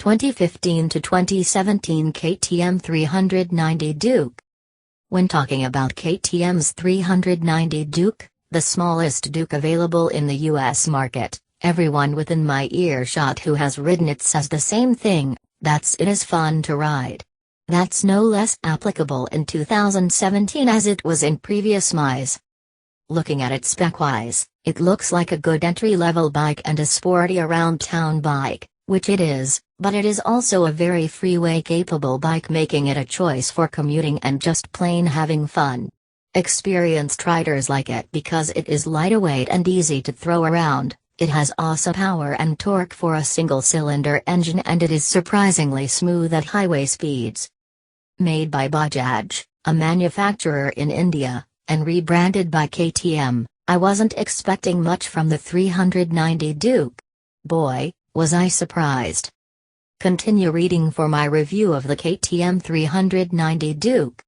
2015 to 2017 KTM 390 Duke. When talking about KTM's 390 Duke, the smallest Duke available in the US market, everyone within my earshot who has ridden it says the same thing: it is fun to ride. That's no less applicable in 2017 as it was in previous MIs. Looking at it spec-wise, it looks like a good entry-level bike and a sporty around-town bike, which it is, but it is also a very freeway-capable bike, making it a choice for commuting and just plain having fun. Experienced riders like it because it is lightweight and easy to throw around. It has awesome power and torque for a single-cylinder engine, and it is surprisingly smooth at highway speeds. Made by Bajaj, a manufacturer in India, and rebranded by KTM, I wasn't expecting much from the 390 Duke. Boy, was I surprised. Continue reading for my review of the KTM 390 Duke.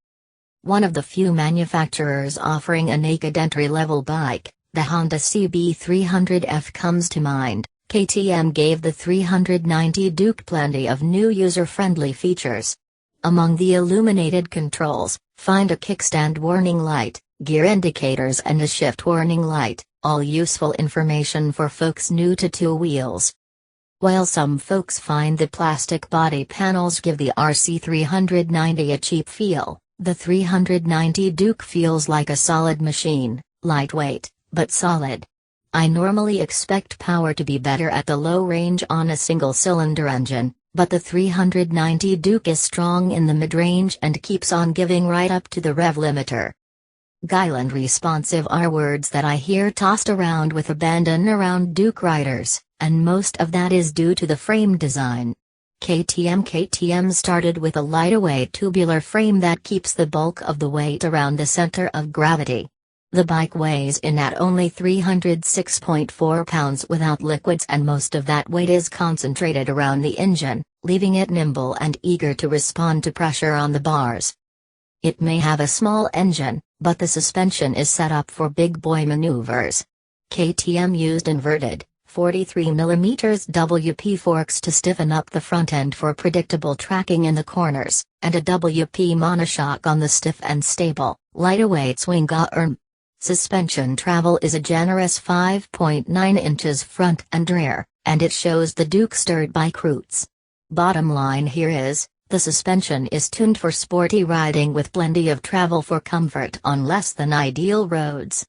One of the few manufacturers offering a naked entry-level bike, the Honda CB300F comes to mind. KTM gave the 390 Duke plenty of new user-friendly features. Among the illuminated controls, find a kickstand warning light, gear indicators and a shift warning light, all useful information for folks new to two wheels. While some folks find the plastic body panels give the RC390 a cheap feel, the 390 Duke feels like a solid machine, lightweight, but solid. I normally expect power to be better at the low range on a single-cylinder engine, but the 390 Duke is strong in the mid-range and keeps on giving right up to the rev limiter. Guile responsive are words that I hear tossed around with abandon around Duke riders, and most of that is due to the frame design. KTM started with a lightweight tubular frame that keeps the bulk of the weight around the center of gravity. The bike weighs in at only 306.4 pounds without liquids, and most of that weight is concentrated around the engine, leaving it nimble and eager to respond to pressure on the bars. It may have a small engine, but the suspension is set up for big boy maneuvers. KTM used inverted, 43mm WP forks to stiffen up the front end for predictable tracking in the corners, and a WP monoshock on the stiff and stable, lightweight swing arm. Suspension travel is a generous 5.9 inches front and rear, and it shows the Duke's dirt bike roots. Bottom line here is, the suspension is tuned for sporty riding with plenty of travel for comfort on less than ideal roads.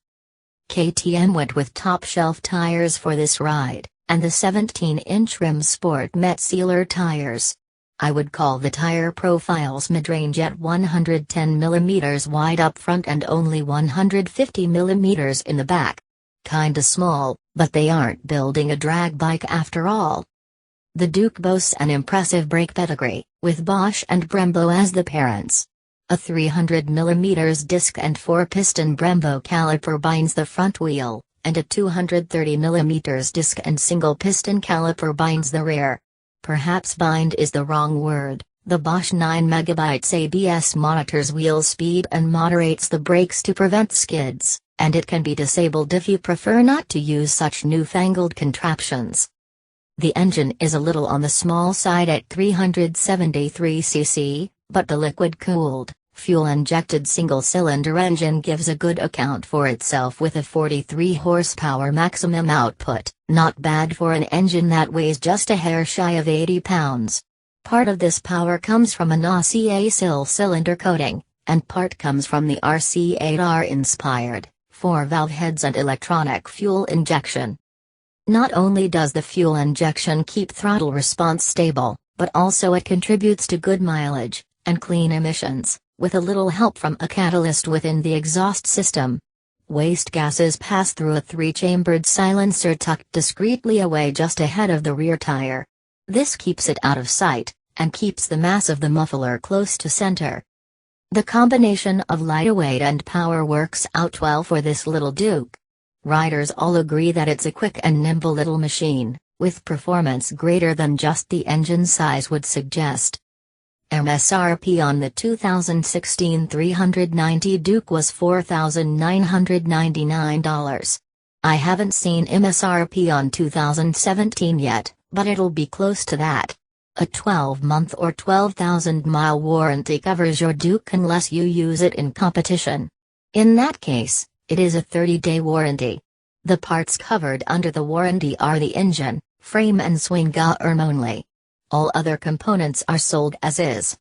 KTM went with top-shelf tires for this ride, and the 17-inch rim Sport Met Sealer tires. I would call the tire profiles mid-range at 110mm wide up front and only 150mm in the back. Kinda small, but they aren't building a drag bike after all. The Duke boasts an impressive brake pedigree, with Bosch and Brembo as the parents. A 300mm disc and 4-piston Brembo caliper binds the front wheel, and a 230mm disc and single-piston caliper binds the rear. Perhaps bind is the wrong word. The Bosch 9MB ABS monitors wheel speed and moderates the brakes to prevent skids, and it can be disabled if you prefer not to use such newfangled contraptions. The engine is a little on the small side at 373 cc, but the liquid-cooled, fuel-injected single-cylinder engine gives a good account for itself with a 43 horsepower maximum output, not bad for an engine that weighs just a hair shy of 80 pounds. Part of this power comes from an RCA cylinder coating, and part comes from the RC8R-inspired 4-valve heads and electronic fuel injection. Not only does the fuel injection keep throttle response stable, but also it contributes to good mileage and clean emissions, with a little help from a catalyst within the exhaust system. Waste gases pass through a 3-chambered silencer tucked discreetly away just ahead of the rear tire. This keeps it out of sight, and keeps the mass of the muffler close to center. The combination of lightweight and power works out well for this little Duke. Riders all agree that it's a quick and nimble little machine, with performance greater than just the engine size would suggest. MSRP on the 2016 390 Duke was $4,999. I haven't seen MSRP on 2017 yet, but it'll be close to that. A 12-month or 12,000-mile warranty covers your Duke unless you use it in competition. In that case, it is a 30-day warranty. The parts covered under the warranty are the engine, frame and swing arm only. All other components are sold as is.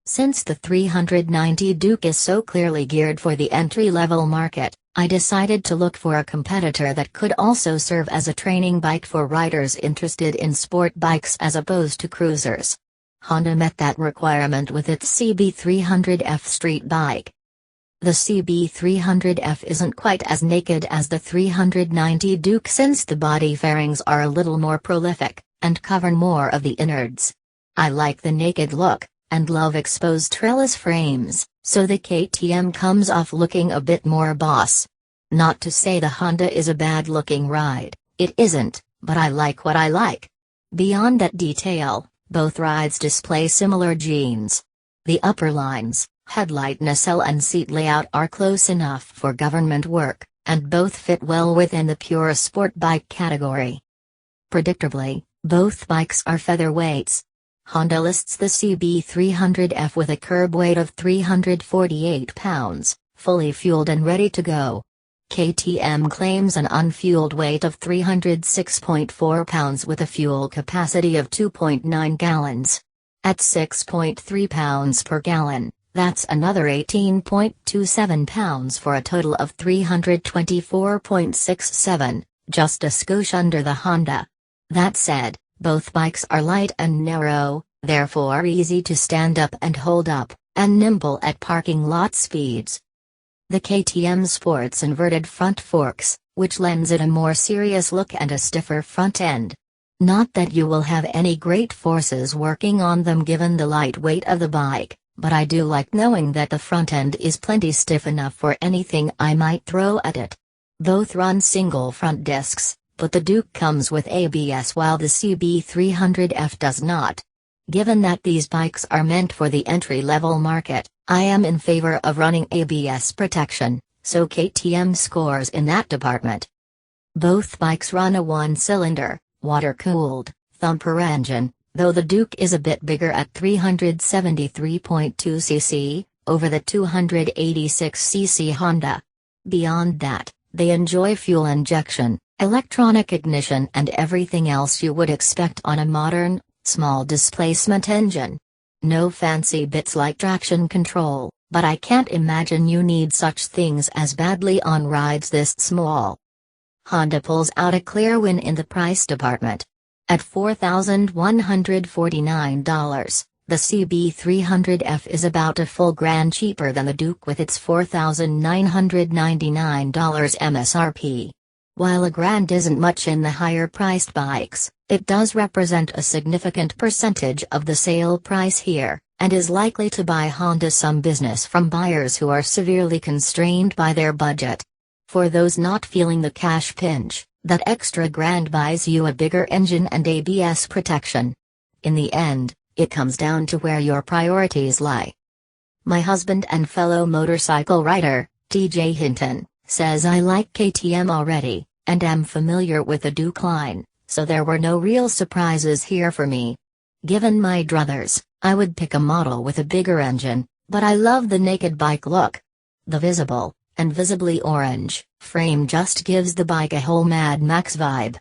Since the 390 Duke is so clearly geared for the entry-level market, I decided to look for a competitor that could also serve as a training bike for riders interested in sport bikes as opposed to cruisers. Honda met that requirement with its CB300F street bike. The CB300F isn't quite as naked as the 390 Duke since the body fairings are a little more prolific, and cover more of the innards. I like the naked look, and love exposed trellis frames, so the KTM comes off looking a bit more boss. Not to say the Honda is a bad-looking ride, it isn't, but I like what I like. Beyond that detail, both rides display similar genes. The upper lines, headlight nacelle and seat layout are close enough for government work, and both fit well within the pure sport bike category. Predictably, both bikes are featherweights. Honda lists the CB300F with a curb weight of 348 pounds, fully fueled and ready to go. KTM claims an unfueled weight of 306.4 pounds with a fuel capacity of 2.9 gallons. At 6.3 pounds per gallon, that's another 18.27 pounds for a total of 324.67, just a skosh under the Honda. That said, both bikes are light and narrow, therefore easy to stand up and hold up, and nimble at parking lot speeds. The KTM sports inverted front forks, which lends it a more serious look and a stiffer front end. Not that you will have any great forces working on them given the light weight of the bike, but I do like knowing that the front end is plenty stiff enough for anything I might throw at it. Both run single front discs, but the Duke comes with ABS while the CB300F does not. Given that these bikes are meant for the entry-level market, I am in favor of running ABS protection, so KTM scores in that department. Both bikes run a one-cylinder, water-cooled, thumper engine, though the Duke is a bit bigger at 373.2 cc, over the 286 cc Honda. Beyond that, they enjoy fuel injection, electronic ignition and everything else you would expect on a modern, small-displacement engine. No fancy bits like traction control, but I can't imagine you need such things as badly on rides this small. Honda pulls out a clear win in the price department. At $4,149, the CB300F is about a full grand cheaper than the Duke with its $4,999 MSRP. While a grand isn't much in the higher-priced bikes, it does represent a significant percentage of the sale price here, and is likely to buy Honda some business from buyers who are severely constrained by their budget. For those not feeling the cash pinch, that extra grand buys you a bigger engine and ABS protection. In the end, it comes down to where your priorities lie. My husband and fellow motorcycle rider, TJ Hinton, says I like KTM already, and am familiar with the Duke line, so there were no real surprises here for me. Given my druthers, I would pick a model with a bigger engine, but I love the naked bike look. The visible, and visibly orange, frame just gives the bike a whole Mad Max vibe.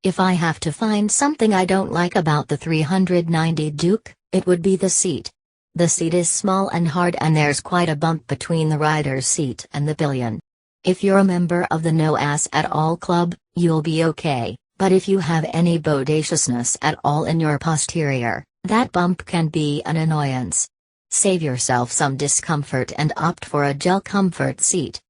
If I have to find something I don't like about the 390 Duke, it would be the seat. The seat is small and hard and there's quite a bump between the rider's seat and the pillion. If you're a member of the No Ass at All club, you'll be okay, but if you have any bodaciousness at all in your posterior, that bump can be an annoyance. Save yourself some discomfort and opt for a gel comfort seat.